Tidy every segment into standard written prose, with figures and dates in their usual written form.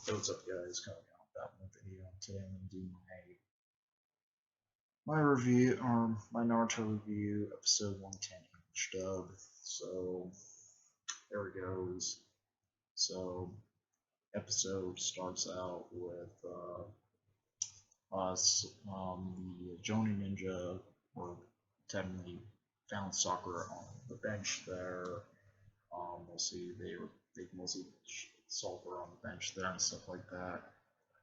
So what's up, guys? Coming out with that one video. Today I'm gonna do my review, or my Naruto review, episode 110 English dub. So there it goes. So episode starts out with us, the Jonin Ninja, were technically found Sakura on the bench there. Mostly they mostly saw her on the bench there and stuff like that.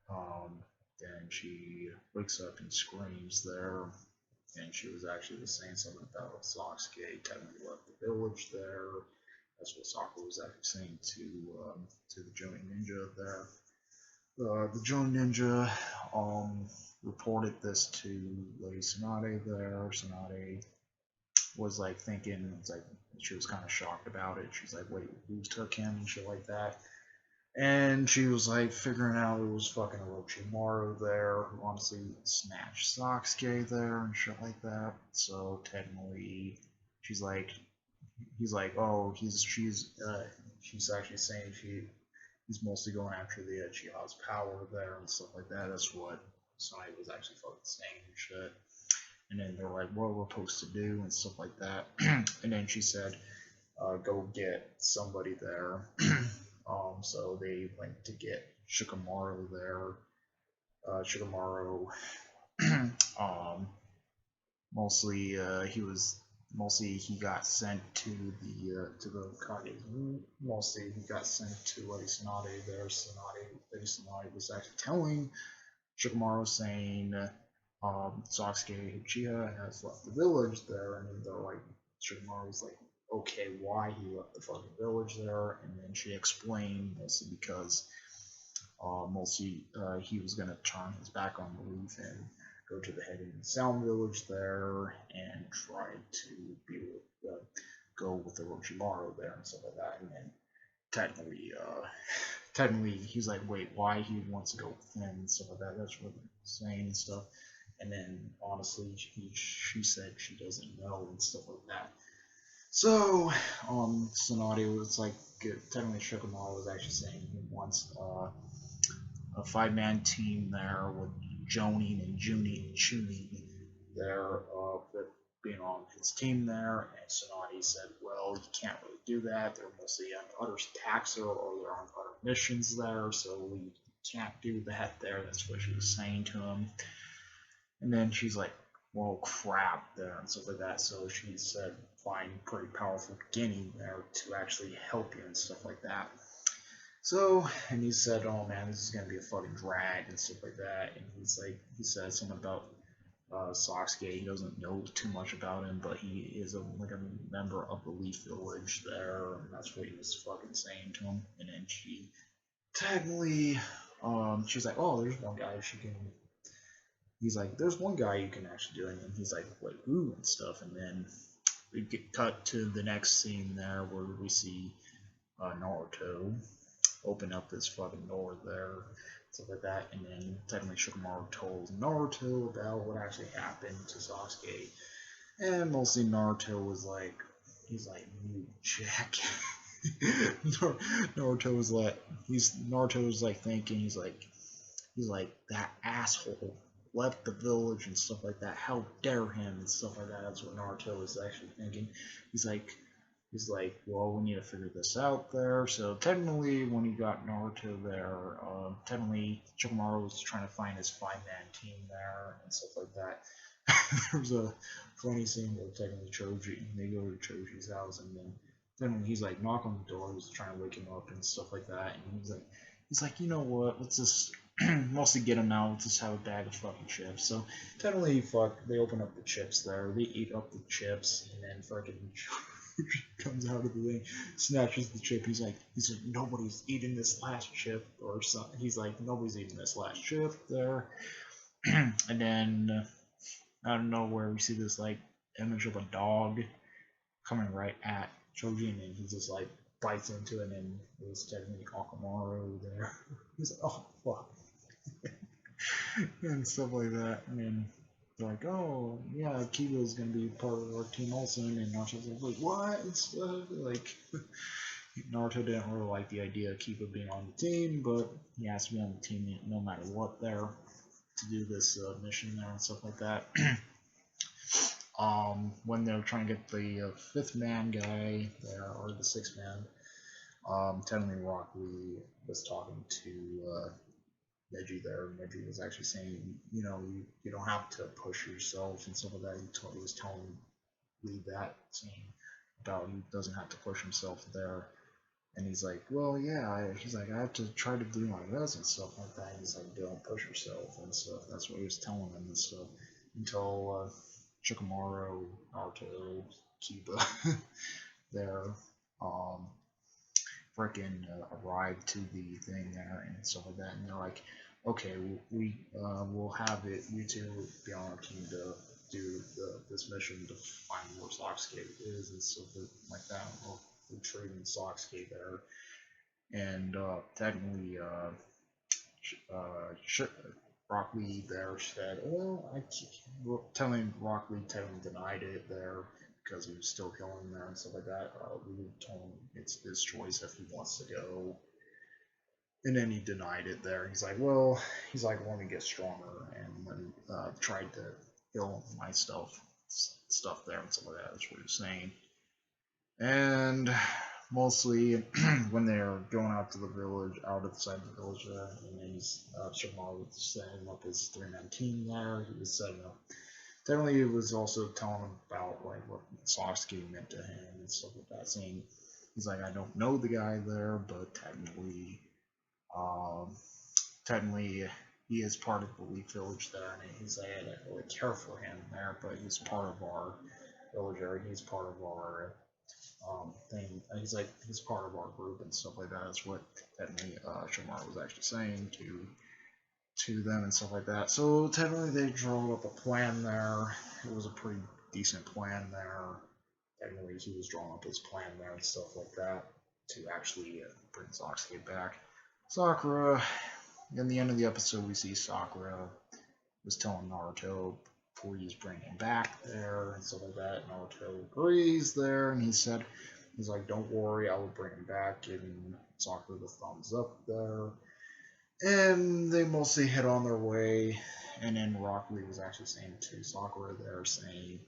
Um, then she wakes up and screams there, and she was actually saying something about Sasuke technically left the village there. That's what Sakura was actually saying to the Jonin Ninja there. The Jonin Ninja reported this to Lady Tsunade there. Tsunade was like thinking, it's like she was kind of shocked about it. She's like, wait, who took him and shit like that. And she was like figuring out it was fucking Orochimaru there, who honestly snatched Sasuke there and shit like that. So technically, she's like, he's like, oh, she's actually saying he's mostly going after the Uchiha's power there and stuff like that. That's what Sonai was actually fucking saying and shit. And then they're like, what we're supposed to do and stuff like that. And then she said, go get somebody there. So they went to get Shikamaru there. Shikamaru, mostly he got sent to the Kage. Mostly he got sent to Lady Tsunade there. Lady Tsunade was actually telling Shikamaru saying Sasuke Uchiha has left the village there, and they're like, Shikamaru was like, okay, why he left the fucking village there, and then she explained mostly because he was gonna turn his back on the leaf and go to the Heading Sound village there and try to be with go with Orochimaru there and stuff like that, and then technically he's like, wait, why he wants to go with him and stuff like that. That's what he's saying and stuff. And then honestly, she said she doesn't know and stuff like that. So, Tsunade was like, technically Shikamaru was actually saying he wants a five-man team there with Jonin and Chunin there, with being on his team there. And Tsunade said, well, you can't really do that. They're mostly on other attacks or they're on other missions there, so we can't do that there. That's what she was saying to him. And then she's like, well, crap there and stuff like that. So she said, find pretty powerful beginning there to actually help you and stuff like that. So, and he said, oh man, this is going to be a fucking drag and stuff like that. And he said something about Sasuke. He doesn't know too much about him, but he is like a member of the Leaf Village there. And that's what he was fucking saying to him. And then she technically, she's like, oh, there's one guy she can. He's like, there's one guy you can actually do it. And he's like, wait, who and stuff. And then we get cut to the next scene there where we see Naruto open up this fucking door there, stuff like that. And then technically Shikamaru told Naruto about what actually happened to Sasuke. And mostly Naruto was like, he's like, you jack. Naruto was like thinking, he's like that asshole left the village and stuff like that. How dare him and stuff like that. That's what Naruto was actually thinking. He's like, well, we need to figure this out there. So technically, when he got Naruto there, technically Shikamaru was trying to find his five-man team there and stuff like that. There's a funny scene where technically they go to Choji's house, and then when he's like knock on the door, he's trying to wake him up and stuff like that, and he's like, you know what? Let's just mostly get him out. Let's just have a bag of fucking chips. So technically, they open up the chips there. They eat up the chips, and then fucking comes out of the thing, snatches the chip. He's like, nobody's eating this last chip or something. He's like, nobody's eating this last chip there. And then out of nowhere, we see this like image of a dog coming right at Choji, and he just like bites into it, and it was technically Akamaru there. He's like, oh fuck. And stuff like that. And then they're like, oh yeah, Kiba's gonna be part of our team also, and Nacho's like, wait, what? And stuff like Naruto didn't really like the idea of Kiba being on the team, but he has to be on the team no matter what there to do this mission there and stuff like that. When they're trying to get the fifth man guy there, or the sixth man, technically Rock Lee was talking to Neji there. Neji was actually saying, you don't have to push yourself and stuff like that. He was telling Lee that, saying about he doesn't have to push himself there. And he's like, well, yeah. He's like, I have to try to do my best and stuff like that. He's like, don't push yourself and stuff. That's what he was telling him and stuff. Until Shikamaru, Naruto, Kiba, there, um, freaking arrived to the thing there and stuff like that. And they're like, okay, we'll have it. You two be on our team to do this mission to find where Sockscape is and stuff like that. We'll retrieving Sockscape there. And technically, Rock Lee there said, well, telling Rock Lee technically denied it there because he was still killing there and stuff like that. We told him it's his choice if he wants to go. And then he denied it there. He's like, well, let me get stronger, and then tried to kill my stuff there and stuff like that. That's what he was saying. And mostly when they're going out to the village, out of the side of the village there, and then Shimon was setting up his three-man team there. He was setting up. Technically, he was also telling him about like what Sasuke meant to him and stuff like that. Saying he's like, I don't know the guy there, but technically he is part of the Leaf Village there, and he's like, I didn't really care for him there, but he's part of our villager. He's part of our thing. He's part of our group and stuff like that. That's what technically Shamar was actually saying to them and stuff like that. So technically they drew up a plan there. It was a pretty decent plan there. Technically he was drawing up his plan there and stuff like that to actually bring Sasuke back. Sakura, in the end of the episode, we see Sakura was telling Naruto before he's bringing him back there and stuff like that. Naruto agrees there, and he's like, don't worry, I will bring him back, giving Sakura the thumbs up there. And they mostly head on their way, and then Rock Lee was actually saying to Sakura there, saying,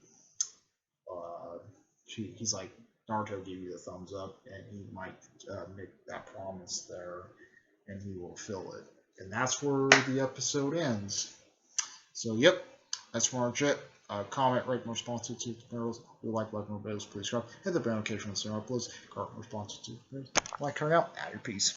he's like, Naruto gave you the thumbs up, and he might make that promise there, and he will fill it. And that's where the episode ends. So, yep, that's from our jet. Comment, rate, more responsive to tutorials. If you like more videos, please subscribe. Hit the bell notification when the uploads. Comment, responsive to tutorials. Like, carry out, add your piece.